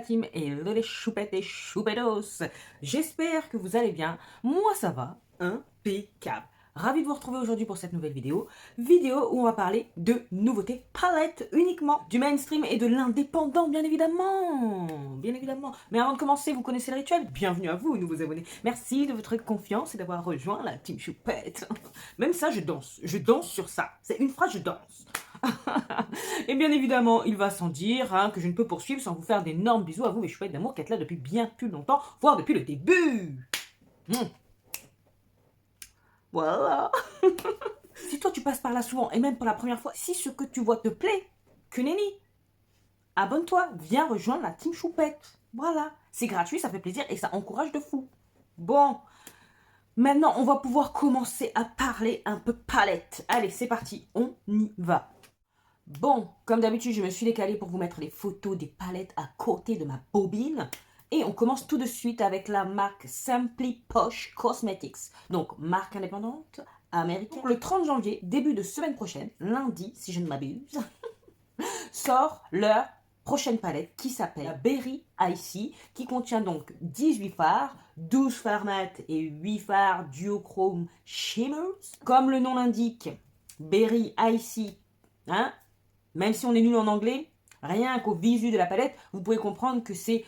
team et les choupettes et choupettos. J'espère que vous allez bien. Moi ça va, impeccable. Ravi de vous retrouver aujourd'hui pour cette nouvelle vidéo. Vidéo où on va parler de nouveautés palettes uniquement. Du mainstream et de l'indépendant bien évidemment. Bien évidemment. Mais avant de commencer, vous connaissez le rituel. Bienvenue à vous, nouveaux abonnés. Merci de votre confiance et d'avoir rejoint la team choupette. Même ça, je danse. Je danse sur ça. C'est une phrase, je danse. Et bien évidemment, il va sans dire que je ne peux poursuivre sans vous faire d'énormes bisous à vous, mes chouettes d'amour, qui êtes là depuis bien plus longtemps, voire depuis le début. Voilà. Si toi tu passes par là souvent, et même pour la première fois, si ce que tu vois te plaît, que nenni, abonne-toi, viens rejoindre la team choupette. Voilà, c'est gratuit, ça fait plaisir et ça encourage de fou. Bon, maintenant on va pouvoir commencer à parler un peu palette. Allez, c'est parti, on y va. Bon, comme d'habitude, je me suis décalée pour vous mettre les photos des palettes à côté de ma bobine. Et on commence tout de suite avec la marque Simply Posh Cosmetics. Donc, marque indépendante américaine. Le 30 janvier, début de semaine prochaine, lundi, si je ne m'abuse, sort leur prochaine palette qui s'appelle la Berry Icy, qui contient donc 18 fards, 12 fards mat et 8 fards duochrome shimmers. Comme le nom l'indique, Berry Icy, hein, même si on est nul en anglais, rien qu'au visu de la palette, vous pouvez comprendre que c'est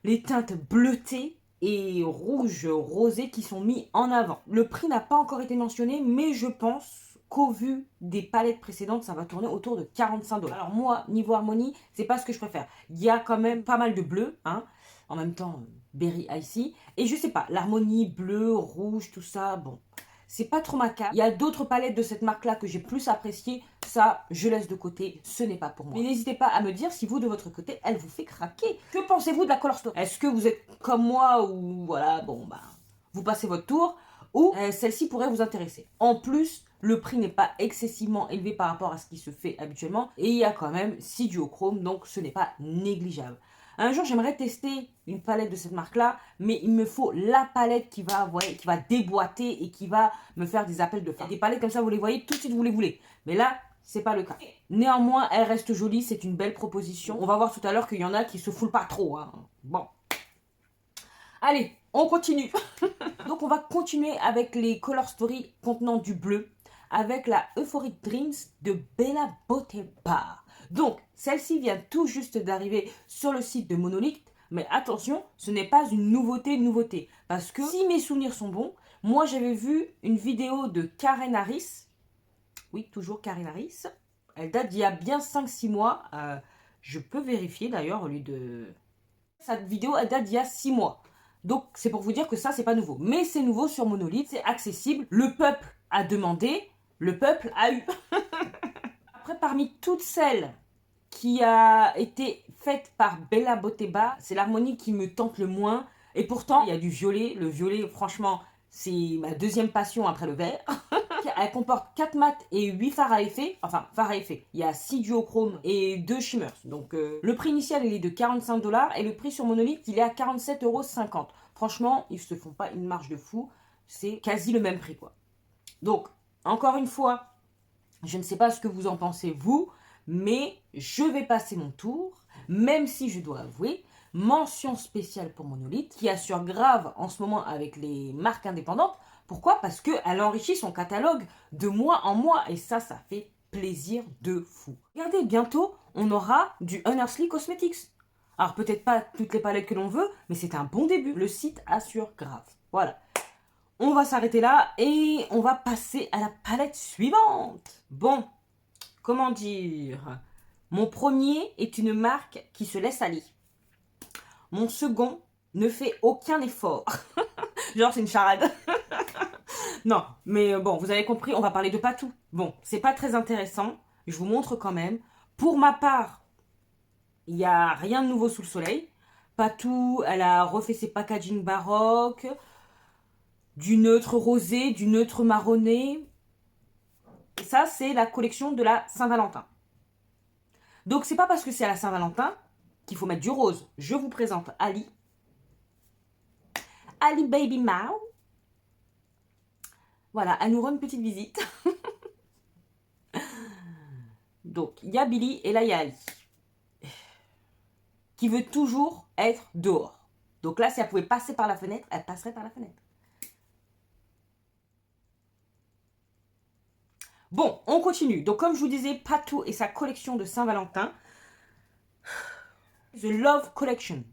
les teintes bleutées et rouge rosé qui sont mis en avant. Le prix n'a pas encore été mentionné, mais je pense qu'au vu des palettes précédentes, ça va tourner autour de 45 $. Alors moi, niveau harmonie, c'est pas ce que je préfère. Il y a quand même pas mal de bleu, hein. En même temps, Berry Icy. Et je sais pas, l'harmonie bleu, rouge, tout ça, bon, c'est pas trop ma carte. Il y a d'autres palettes de cette marque-là que j'ai plus appréciées. Ça, je laisse de côté. Ce n'est pas pour moi. Mais n'hésitez pas à me dire si vous, de votre côté, elle vous fait craquer. Que pensez-vous de la Color Story? Est-ce que vous êtes comme moi ou voilà, bon, bah, vous passez votre tour ou celle-ci pourrait vous intéresser? En plus, le prix n'est pas excessivement élevé par rapport à ce qui se fait habituellement. Et il y a quand même 6 duochromes, donc ce n'est pas négligeable. Un jour, j'aimerais tester une palette de cette marque-là, mais il me faut la palette qui va déboîter et qui va me faire des appels de phare. Des palettes comme ça, vous les voyez, tout de suite, vous les voulez. Mais là, c'est pas le cas. Néanmoins, elle reste jolie, c'est une belle proposition. On va voir tout à l'heure qu'il y en a qui se foulent pas trop, hein. Bon. Allez, on continue. Donc, on va continuer avec les Color Story contenant du bleu, avec la Euphoric Dreams de Bella Botteba. Donc, celle-ci vient tout juste d'arriver sur le site de Monolith, mais attention, ce n'est pas une nouveauté. Parce que si mes souvenirs sont bons, moi j'avais vu une vidéo de Karen Harris. Oui, toujours Karen Harris. Elle date d'il y a bien 5-6 mois. Je peux vérifier d'ailleurs au lieu de... Cette vidéo, elle date d'il y a 6 mois. Donc, c'est pour vous dire que ça, c'est pas nouveau. Mais c'est nouveau sur Monolith, c'est accessible. Le peuple a demandé, le peuple a eu. Après, parmi toutes celles qui a été faite par Bella Botteba, c'est l'harmonie qui me tente le moins. Et pourtant, il y a du violet. Le violet, franchement, c'est ma deuxième passion après le vert. Elle comporte 4 mats et 8 fards à effet. Enfin, fards à effet. Il y a 6 duochromes et 2 shimmers. Donc, le prix initial, il est de 45 $ et le prix sur Monolith, il est à 47,50 €. Franchement, ils se font pas une marge de fou. C'est quasi le même prix, quoi. Donc, encore une fois, je ne sais pas ce que vous en pensez, vous, mais je vais passer mon tour, même si je dois avouer, mention spéciale pour Monolith, qui assure grave en ce moment avec les marques indépendantes. Pourquoi? Parce qu'elle enrichit son catalogue de mois en mois, et ça fait plaisir de fou. Regardez, bientôt, on aura du Unearthly Cosmetics. Alors, peut-être pas toutes les palettes que l'on veut, mais c'est un bon début. Le site assure grave. Voilà. On va s'arrêter là et on va passer à la palette suivante. Bon, comment dire? Mon premier est une marque qui se laisse aller. Mon second ne fait aucun effort. Genre, c'est une charade. Non, mais bon, vous avez compris, on va parler de Patou. Bon, c'est pas très intéressant. Je vous montre quand même. Pour ma part, il n'y a rien de nouveau sous le soleil. Patou, elle a refait ses packaging baroques. Du neutre rosé, du neutre marronné. Et ça, c'est la collection de la Saint-Valentin. Donc, c'est pas parce que c'est à la Saint-Valentin qu'il faut mettre du rose. Je vous présente Ali. Ali Baby Mau. Voilà, elle nous rend une petite visite. Donc, il y a Billy et là, il y a Ali. qui veut toujours être dehors. Donc là, si elle pouvait passer par la fenêtre, elle passerait par la fenêtre. Bon, on continue. Donc comme je vous disais, Patou et sa collection de Saint-Valentin. The Love Collection.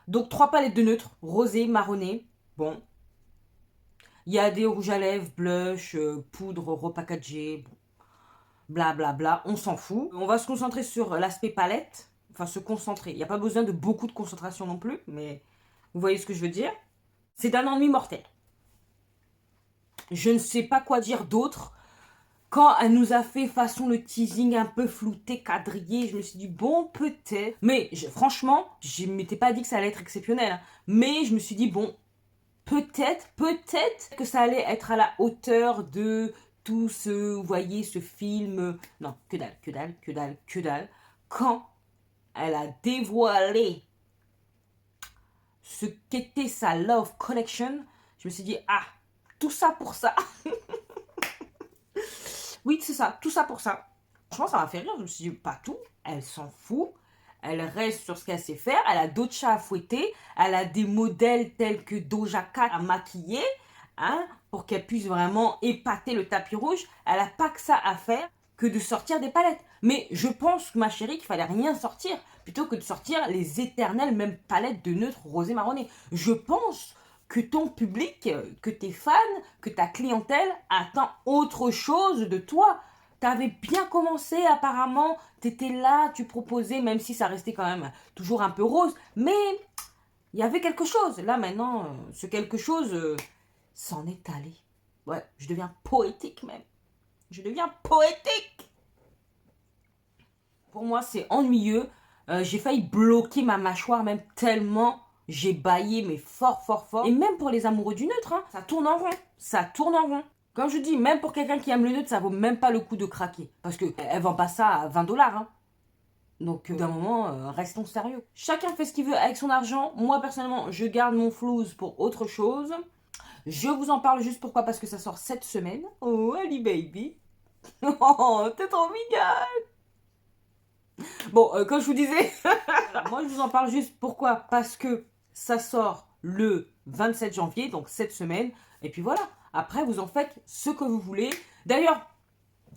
Donc 3 palettes de neutres, rosé, marronné. Bon. Il y a des rouges à lèvres, blush, poudre repackagée. Bon. Blablabla, bla, bla. On s'en fout. On va se concentrer sur l'aspect palette. Enfin, se concentrer. Il n'y a pas besoin de beaucoup de concentration non plus. Mais vous voyez ce que je veux dire. C'est d'un ennui mortel. Je ne sais pas quoi dire d'autre. Quand elle nous a fait façon le teasing un peu flouté, quadrillé, je me suis dit bon peut-être. Mais franchement, je ne m'étais pas dit que ça allait être exceptionnel. Hein. Mais je me suis dit bon, peut-être que ça allait être à la hauteur de tout ce, vous voyez, ce film. Non, que dalle. Quand elle a dévoilé ce qu'était sa Love Collection, je me suis dit ah, tout ça pour ça. Oui, c'est ça, tout ça pour ça. Franchement, ça m'a fait rire. Je me suis dit, pas tout, elle s'en fout. Elle reste sur ce qu'elle sait faire. Elle a d'autres chats à fouetter. Elle a des modèles tels que Doja Cat à maquiller, hein, pour qu'elle puisse vraiment épater le tapis rouge. Elle n'a pas que ça à faire que de sortir des palettes. Mais je pense, ma chérie, qu'il fallait rien sortir plutôt que de sortir les éternelles mêmes palettes de neutres rosé marronné. Je pense que ton public, que tes fans, que ta clientèle attend autre chose de toi. T'avais bien commencé apparemment, t'étais là, tu proposais, même si ça restait quand même toujours un peu rose, mais il y avait quelque chose. Là maintenant, ce quelque chose s'en est allé. Ouais, je deviens poétique même. Je deviens poétique. Pour moi, c'est ennuyeux. J'ai failli bloquer ma mâchoire même tellement j'ai bâillé, mais fort. Et même pour les amoureux du neutre, hein, ça tourne en rond. Ça tourne en rond. Comme je dis, même pour quelqu'un qui aime le neutre, ça vaut même pas le coup de craquer. Parce qu'elle vend pas ça à 20 $. Hein. Donc, d'un moment, restons sérieux. Chacun fait ce qu'il veut avec son argent. Moi, personnellement, je garde mon flouze pour autre chose. Je vous en parle juste pourquoi, parce que ça sort cette semaine. Oh, Ali baby. Oh, t'es trop mignonne. Bon, comme je vous disais, moi je vous en parle juste pourquoi, parce que ça sort le 27 janvier, donc cette semaine, et puis voilà, après vous en faites ce que vous voulez. D'ailleurs,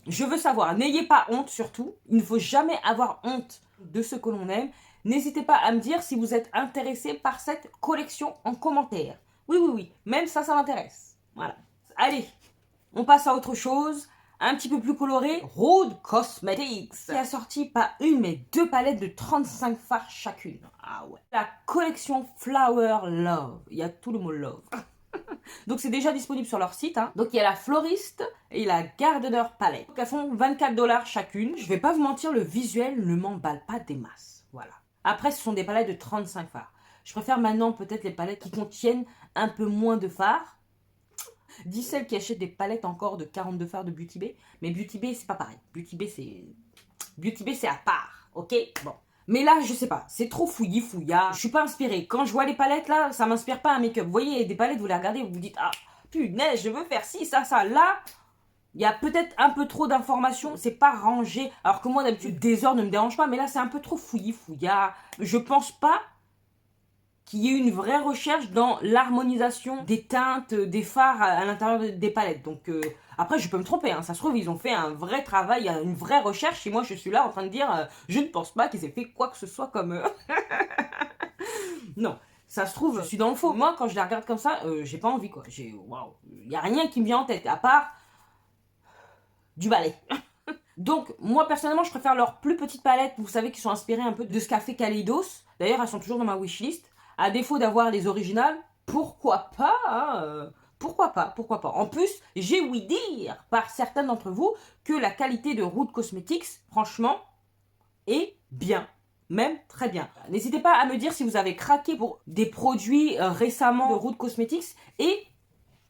je veux savoir, n'ayez pas honte surtout, il ne faut jamais avoir honte de ce que l'on aime. N'hésitez pas à me dire si vous êtes intéressé par cette collection en commentaire. Oui, même ça m'intéresse. Voilà. Allez, on passe à autre chose. Un petit peu plus coloré, Rude Cosmetics, qui a sorti pas une mais 2 palettes de 35 fards chacune. Ah ouais. La collection Flower Love. Il y a tout le mot love. Donc c'est déjà disponible sur leur site. Hein. Donc il y a la Floriste et la Gardener Palette. Donc elles font 24 $ chacune. Je vais pas vous mentir, le visuel ne m'emballe pas des masses. Voilà. Après, ce sont des palettes de 35 fards. Je préfère maintenant peut-être les palettes qui contiennent un peu moins de fards. Dis celles qui achètent des palettes encore de 42 fards de Beauty Bay. Mais Beauty Bay, c'est pas pareil. Beauty Bay, c'est à part. Ok. Bon. Mais là, je sais pas. C'est trop fouillis-fouillard. Je suis pas inspirée. Quand je vois les palettes là, ça m'inspire pas un make-up. Vous voyez, des palettes, vous les regardez, vous vous dites, ah, punaise, je veux faire ci, ça. Là, il y a peut-être un peu trop d'informations. C'est pas rangé. Alors que moi, d'habitude, des heures ne me dérange pas. Mais là, c'est un peu trop fouillis-fouillard. Je pense pas qu'il y ait une vraie recherche dans l'harmonisation des teintes, des fards à l'intérieur des palettes. Donc après, je peux me tromper, hein. Ça se trouve, ils ont fait un vrai travail, une vraie recherche, et moi, je suis là en train de dire, je ne pense pas qu'ils aient fait quoi que ce soit comme... Non, ça se trouve, je suis dans le faux. Moi, quand je les regarde comme ça, j'ai pas envie, quoi. Waouh, il n'y a rien qui me vient en tête, à part du balai. Donc, moi, personnellement, je préfère leurs plus petites palettes, vous savez, qui sont inspirées un peu de ce qu'a fait Kaleidos. D'ailleurs, elles sont toujours dans ma wishlist. À défaut d'avoir les originales, pourquoi pas, hein, pourquoi pas. En plus, j'ai ouï dire par certains d'entre vous que la qualité de Rude Cosmetics, franchement, est bien. Même très bien. N'hésitez pas à me dire si vous avez craqué pour des produits récemment de Rude Cosmetics et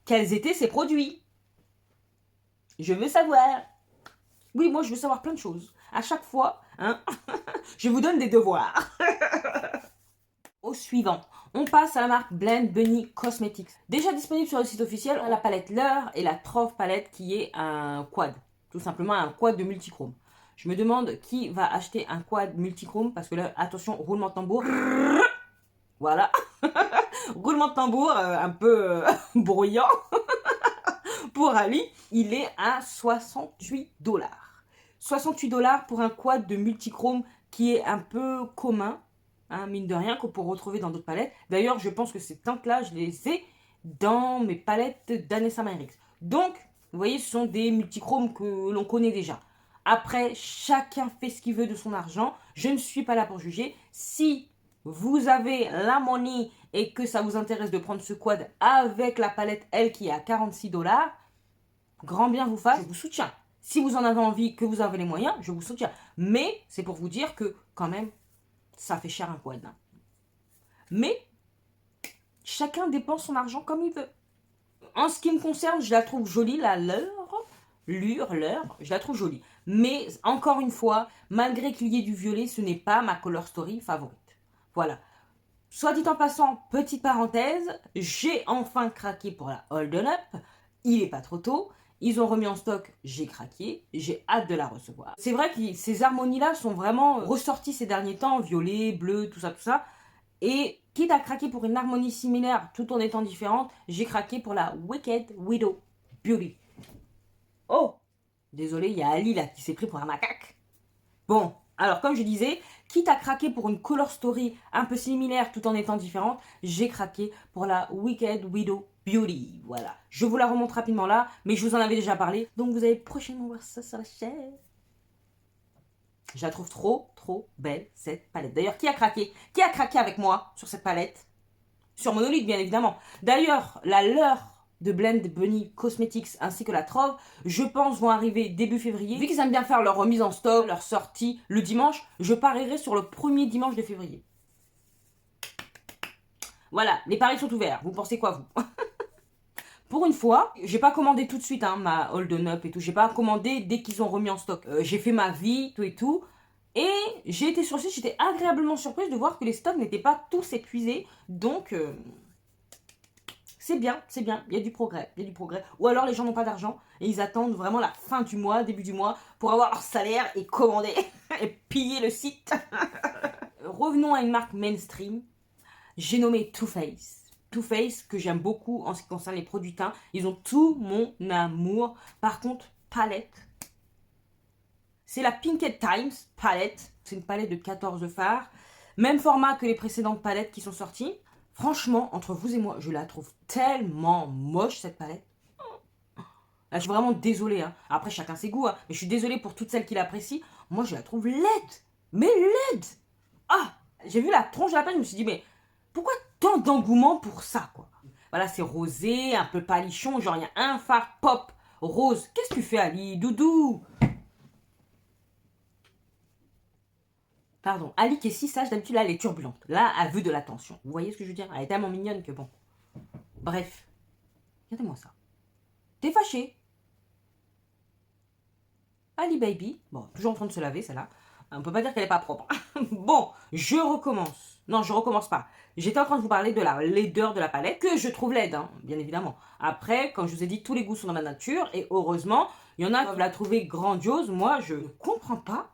quels étaient ces produits. Je veux savoir. Oui, moi je veux savoir plein de choses. À chaque fois, hein, je vous donne des devoirs. Au suivant, on passe à la marque Blend Bunny Cosmetics. Déjà disponible sur le site officiel, la palette L'Heure et la Trove palette qui est un quad. Tout simplement un quad de multichrome. Je me demande qui va acheter un quad multichrome, parce que là, attention, roulement de tambour. Voilà. Roulement de tambour un peu bruyant pour Ali. Il est à 68$. 68$ pour un quad de multichrome qui est un peu commun, hein, mine de rien, qu'on peut retrouver dans d'autres palettes. D'ailleurs, je pense que ces teintes-là, je les ai dans mes palettes d'Anessa Myrix. Donc, vous voyez, ce sont des multichromes que l'on connaît déjà. Après, chacun fait ce qu'il veut de son argent. Je ne suis pas là pour juger. Si vous avez la money et que ça vous intéresse de prendre ce quad avec la palette, elle, qui est à 46$, grand bien vous fasse, je vous soutiens. Si vous en avez envie, que vous avez les moyens, je vous soutiens. Mais c'est pour vous dire que, quand même, ça fait cher un quad. Hein. Mais, chacun dépense son argent comme il veut. En ce qui me concerne, je la trouve jolie, la leurre, je la trouve jolie. Mais, encore une fois, malgré qu'il y ait du violet, ce n'est pas ma color story favorite. Voilà. Soit dit en passant, petite parenthèse, j'ai enfin craqué pour la Holden Up. Il n'est pas trop tôt. Ils ont remis en stock, j'ai craqué, j'ai hâte de la recevoir. C'est vrai que ces harmonies-là sont vraiment ressorties ces derniers temps, violet, bleu, tout ça. Et quitte à craquer pour une harmonie similaire tout en étant différente, j'ai craqué pour la Wicked Widow Beauty. Oh, désolé, il y a Ali là qui s'est pris pour un macaque. Bon, alors comme je disais, quitte à craquer pour une color story un peu similaire tout en étant différente, j'ai craqué pour la Wicked Widow Beauty. Voilà, je vous la remonte rapidement là, mais je vous en avais déjà parlé, donc vous allez prochainement voir ça sur la chaîne. Je la trouve trop belle cette palette. D'ailleurs, qui a craqué? Qui a craqué avec moi sur cette palette? Sur Monolith, bien évidemment. D'ailleurs, la leur de Blend Bunny Cosmetics ainsi que la Trove, je pense, vont arriver début février. Vu qu'ils aiment bien faire leur remise en stock, leur sortie le dimanche, je parierai sur le premier dimanche de février. Voilà, les paris sont ouverts. Vous pensez quoi, vous? Pour une fois, j'ai pas commandé tout de suite hein, ma Holden Up et tout. J'ai pas commandé dès qu'ils ont remis en stock. J'ai fait ma vie, tout et tout. Et j'ai été sur le site, j'étais agréablement surprise de voir que les stocks n'étaient pas tous épuisés. Donc, c'est bien, il y a du progrès, Ou alors les gens n'ont pas d'argent et ils attendent vraiment la fin du mois, début du mois, pour avoir leur salaire et commander et piller le site. Revenons à une marque mainstream. J'ai nommé Too Faced. Too Faced, que j'aime beaucoup en ce qui concerne les produits teints. Ils ont tout mon amour. Par contre, palette. C'est la Pinkett Times palette. C'est une palette de 14 fards. Même format que les précédentes palettes qui sont sorties. Franchement, entre vous et moi, je la trouve tellement moche, cette palette. Là, je suis vraiment désolée. Hein. Après, chacun ses goûts. Hein. Mais je suis désolée pour toutes celles qui l'apprécient. Moi, je la trouve laide. Mais laide. Ah, j'ai vu la tronche de la palette. Je me suis dit, mais pourquoi tant d'engouement pour ça, quoi? Voilà, c'est rosé, un peu palichon. Genre, il y a un fard pop rose. Qu'est-ce que tu fais, Ali? Doudou. Pardon, Ali qui est si sage, d'habitude, là, elle est turbulente. Là, elle veut de l'attention. Vous voyez ce que je veux dire? Elle est tellement mignonne que bon. Bref. Regardez-moi ça. T'es fâché? Ali baby. Bon, toujours en train de se laver, celle-là. On peut pas dire qu'elle est pas propre. Bon, je recommence. Non, je recommence pas. J'étais en train de vous parler de la laideur de la palette, que je trouve laide, hein, bien évidemment. Après, comme je vous ai dit, tous les goûts sont dans ma nature. Et heureusement, il y en a qui peuvent la trouver grandiose. Moi, je ne comprends pas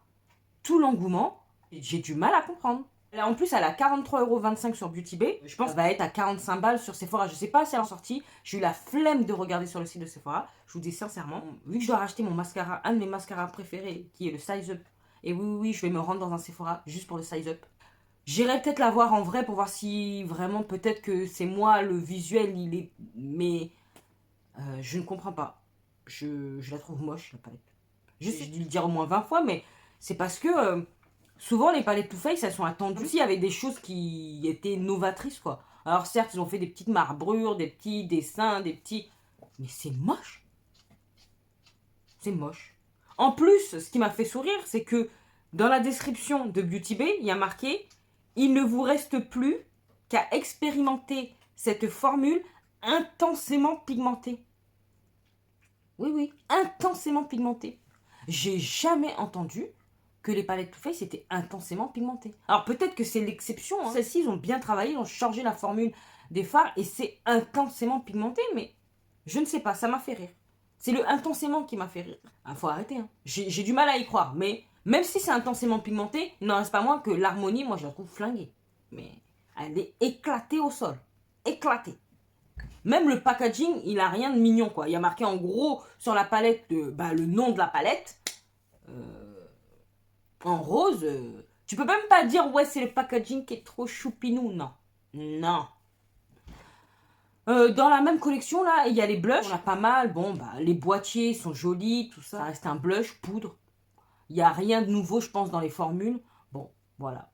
tout l'engouement. J'ai du mal à comprendre. En plus, elle a 43,25€ sur Beauty Bay. Je pense qu'elle va être à 45 balles sur Sephora. Je sais pas si elle est en sortie. J'ai eu la flemme de regarder sur le site de Sephora. Je vous dis sincèrement. Vu que je dois racheter mon mascara, un de mes mascaras préférés, qui est le Size Up. Et oui, je vais me rendre dans un Sephora juste pour le Size Up. J'irai peut-être la voir en vrai pour voir si vraiment peut-être que c'est moi, le visuel, il est... Mais je ne comprends pas. Je la trouve moche, la palette. J'ai dû le dire au moins 20 fois, mais c'est parce que... souvent, les palettes Too Faced, elles sont attendues. S'il y avait des choses qui étaient novatrices, quoi. Alors, certes, ils ont fait des petites marbrures, des petits dessins, des petits... Mais c'est moche. C'est moche. En plus, ce qui m'a fait sourire, c'est que dans la description de Beauty Bay, il y a marqué « Il ne vous reste plus qu'à expérimenter cette formule intensément pigmentée. » Oui, intensément pigmentée. J'ai jamais entendu que les palettes Too Faced étaient intensément pigmentées. Alors peut-être que c'est l'exception. Hein. Celles-ci, ils ont bien travaillé, ils ont changé la formule des fards et c'est intensément pigmenté, mais je ne sais pas, ça m'a fait rire. C'est le intensément qui m'a fait rire. Ah, faut arrêter. Hein. J'ai du mal à y croire, mais Même si c'est intensément pigmenté, il n'en reste pas moins que l'harmonie, moi je la trouve flinguée. Mais elle est éclatée au sol. Éclatée. Même le packaging, il a rien de mignon, quoi. Il y a marqué en gros sur la palette le nom de la palette. En rose. Tu peux même pas dire, ouais, c'est le packaging qui est trop choupinou. Non. Non. Dans la même collection, là, il y a les blushs. On a pas mal. Bon, les boîtiers sont jolis, tout ça. Ça reste un blush, poudre. Il n'y a rien de nouveau, je pense, dans les formules. Bon, voilà.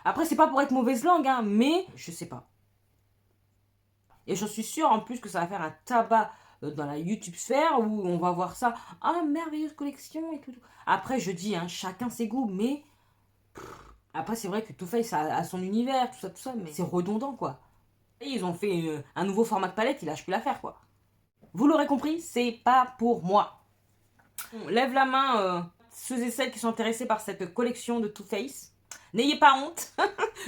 Après, c'est pas pour être mauvaise langue, hein, mais je sais pas. Et j'en suis sûre, en plus, que ça va faire un tabac dans la YouTube sphère où on va voir ça. Ah, merveilleuse collection et tout. Après, je dis, hein, chacun ses goûts, mais... Après, c'est vrai que Too Faced a son univers, tout ça, mais c'est redondant, quoi. Et ils ont fait un nouveau format de palette, il lâche plus l'affaire, quoi. Vous l'aurez compris, c'est pas pour moi. On lève la main, ceux et celles qui sont intéressés par cette collection de Too Faced. N'ayez pas honte,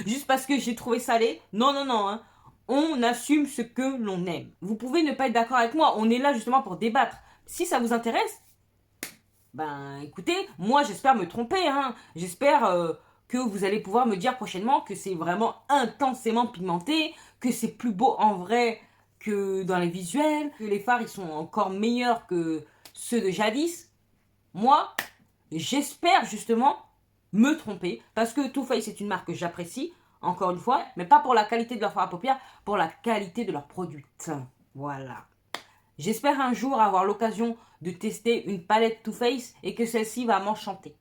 juste parce que j'ai trouvé salé. Non, non, non, hein. On assume ce que l'on aime. Vous pouvez ne pas être d'accord avec moi, on est là justement pour débattre. Si ça vous intéresse, ben écoutez, moi j'espère me tromper, hein. J'espère que vous allez pouvoir me dire prochainement que c'est vraiment intensément pigmenté, que c'est plus beau en vrai que dans les visuels, que les fards ils sont encore meilleurs que ceux de jadis. Moi, j'espère justement me tromper, parce que Too Faced c'est une marque que j'apprécie, encore une fois, mais pas pour la qualité de leur fard à paupières, pour la qualité de leurs produits. Voilà. J'espère un jour avoir l'occasion de tester une palette Too Faced et que celle-ci va m'enchanter.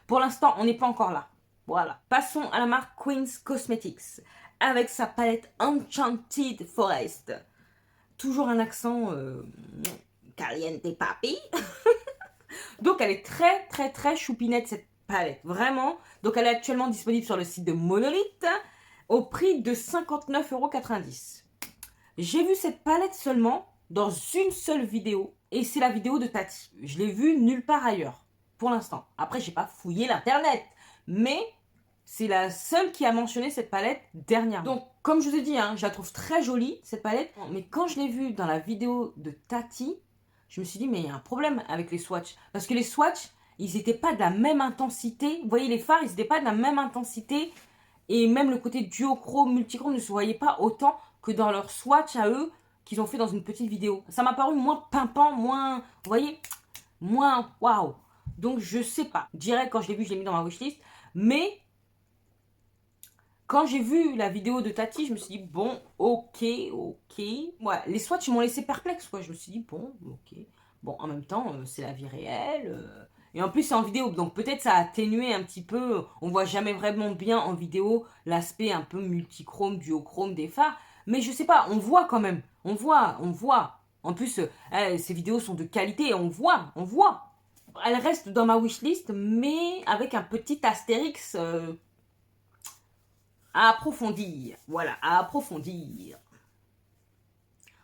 Pour l'instant, on n'est pas encore là. Voilà. Passons à la marque Queen's Cosmetics, avec sa palette Enchanted Forest. Toujours un accent caliente papi. Donc elle est très très très choupinette cette palette, vraiment. Donc elle est actuellement disponible sur le site de Monolith au prix de 59,90 €. J'ai vu cette palette seulement dans une seule vidéo et c'est la vidéo de Tati. Je l'ai vue nulle part ailleurs pour l'instant. Après j'ai pas fouillé l'internet, mais c'est la seule qui a mentionné cette palette dernièrement. Donc comme je vous ai dit, hein, je la trouve très jolie cette palette, mais quand je l'ai vue dans la vidéo de Tati, je me suis dit, mais il y a un problème avec les swatchs. Parce que les swatchs, ils n'étaient pas de la même intensité. Vous voyez, les fards, ils n'étaient pas de la même intensité. Et même le côté duochrome, multichrome ne se voyait pas autant que dans leur swatch à eux qu'ils ont fait dans une petite vidéo. Ça m'a paru moins pimpant, moins, vous voyez, moins waouh. Donc, je sais pas. Direct, quand je l'ai vu, je l'ai mis dans ma wishlist. Mais quand j'ai vu la vidéo de Tati, je me suis dit, bon, ok. Ouais, les swatchs m'ont laissé perplexe, quoi. Je me suis dit, bon, ok. Bon, en même temps, c'est la vie réelle. Et en plus, c'est en vidéo, donc peut-être ça a atténué un petit peu. On voit jamais vraiment bien en vidéo l'aspect un peu multichrome, duochrome des fards. Mais je sais pas, on voit quand même. On voit. En plus, ces vidéos sont de qualité, on voit. Elle reste dans ma wishlist, mais avec un petit astérix... à approfondir. Voilà, à approfondir.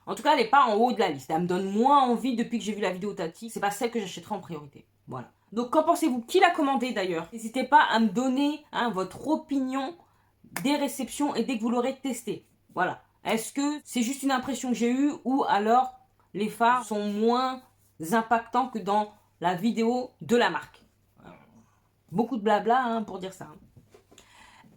En tout cas, elle n'est pas en haut de la liste. Elle me donne moins envie depuis que j'ai vu la vidéo Tati. C'est pas celle que j'achèterai en priorité. Voilà. Donc, qu'en pensez-vous? Qui l'a commandé d'ailleurs? N'hésitez pas à me donner votre opinion des réceptions et dès que vous l'aurez testé. Voilà. Est-ce que c'est juste une impression que j'ai eue ou alors les fards sont moins impactants que dans la vidéo de la marque? Beaucoup de blabla pour dire ça.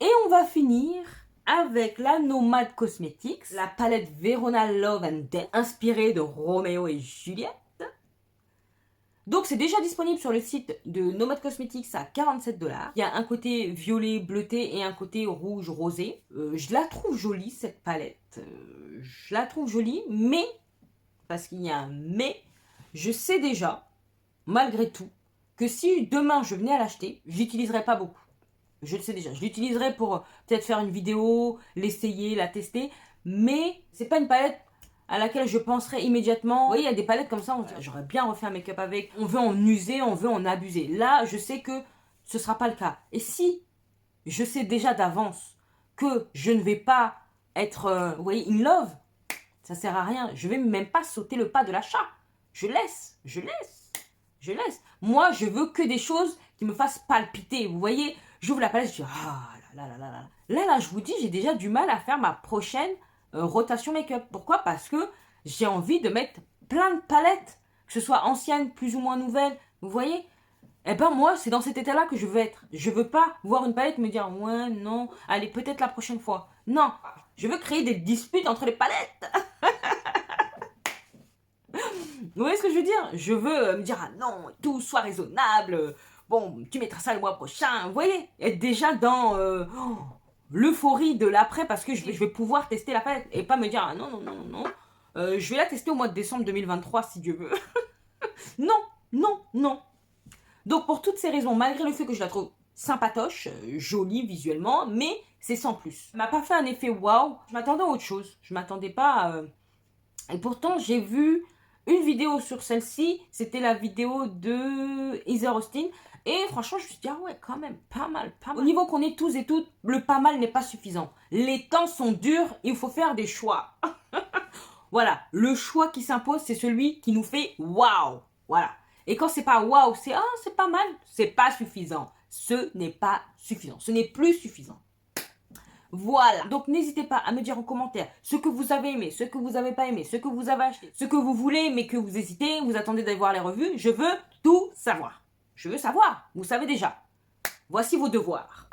Et on va finir avec la Nomad Cosmetics, la palette Verona Love and Death, inspirée de Roméo et Juliette. Donc c'est déjà disponible sur le site de Nomad Cosmetics à 47 $. Il y a un côté violet bleuté et un côté rouge rosé. Je la trouve jolie cette palette. Je la trouve jolie, mais, parce qu'il y a un mais, je sais déjà, malgré tout, que si demain je venais à l'acheter, je l'utiliserai pas beaucoup. Je le sais déjà. Je l'utiliserai pour peut-être faire une vidéo, l'essayer, la tester. Mais c'est pas une palette à laquelle je penserai immédiatement. Vous voyez, il y a des palettes comme ça, j'aurais bien refait un make-up avec. On veut en user, on veut en abuser. Là, je sais que ce sera pas le cas. Et si je sais déjà d'avance que je ne vais pas être, vous voyez, in love, ça sert à rien. Je vais même pas sauter le pas de l'achat. Je laisse. Moi, je veux que des choses qui me fassent palpiter. Vous voyez, j'ouvre la palette, je dis ah là, je vous dis, j'ai déjà du mal à faire ma prochaine rotation make-up. Pourquoi? Parce que j'ai envie de mettre plein de palettes, que ce soit anciennes, plus ou moins nouvelles. Vous voyez, Eh ben moi, c'est dans cet état-là que je veux être. Je veux pas voir une palette et me dire ouais, non, allez, peut-être la prochaine fois. Non, je veux créer des disputes entre les palettes. Vous voyez ce que je veux dire? Je veux me dire ah non, tout soit raisonnable. Bon, tu mettras ça le mois prochain. Vous voyez? Être déjà dans l'euphorie de l'après parce que je vais pouvoir tester la palette et pas me dire ah non, non, non, non. Je vais la tester au mois de décembre 2023 si Dieu veut. Non, non, non. Donc pour toutes ces raisons, malgré le fait que je la trouve sympatoche, jolie visuellement, mais c'est sans plus. Ça m'a pas fait un effet waouh. Je m'attendais à autre chose. Je m'attendais pas. Et pourtant j'ai vu une vidéo sur celle-ci. C'était la vidéo de Heather Austin. Et franchement, je me suis dit, ah ouais, quand même, pas mal, pas mal. Au niveau qu'on est tous et toutes, le pas mal n'est pas suffisant. Les temps sont durs, il faut faire des choix. Voilà, le choix qui s'impose, c'est celui qui nous fait waouh. Voilà. Et quand c'est pas waouh, c'est ah, c'est pas mal, c'est pas suffisant. Ce n'est pas suffisant. Ce n'est plus suffisant. Voilà. Donc n'hésitez pas à me dire en commentaire ce que vous avez aimé, ce que vous n'avez pas aimé, ce que vous avez acheté, ce que vous voulez mais que vous hésitez, vous attendez d'aller voir les revues. Je veux tout savoir. Je veux savoir. Vous savez déjà. Voici vos devoirs.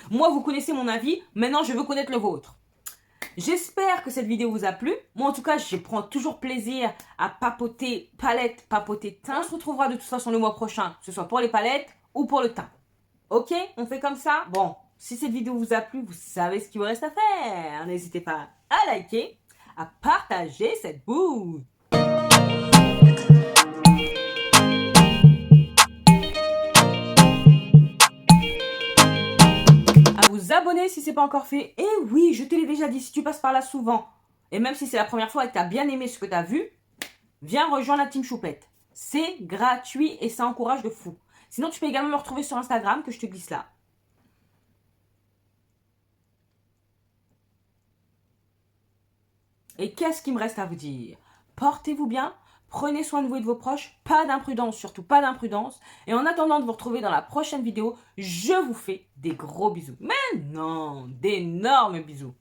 Moi, vous connaissez mon avis. Maintenant, je veux connaître le vôtre. J'espère que cette vidéo vous a plu. Moi, en tout cas, je prends toujours plaisir à papoter palette, papoter teint. On se retrouvera de toute façon le mois prochain, que ce soit pour les palettes ou pour le teint. Ok? On fait comme ça? Bon, si cette vidéo vous a plu, vous savez ce qu'il vous reste à faire. N'hésitez pas à liker, à partager cette bouse. Vous abonner si c'est pas encore fait. Et oui, je te l'ai déjà dit, si tu passes par là souvent, et même si c'est la première fois et que tu as bien aimé ce que tu as vu, viens rejoindre la team Choupette. C'est gratuit et ça encourage de fou. Sinon, tu peux également me retrouver sur Instagram que je te glisse là. Et qu'est-ce qu'il me reste à vous dire? Portez-vous bien, prenez soin de vous et de vos proches, pas d'imprudence, surtout pas d'imprudence. Et en attendant de vous retrouver dans la prochaine vidéo, je vous fais des gros bisous. Mais non, d'énormes bisous.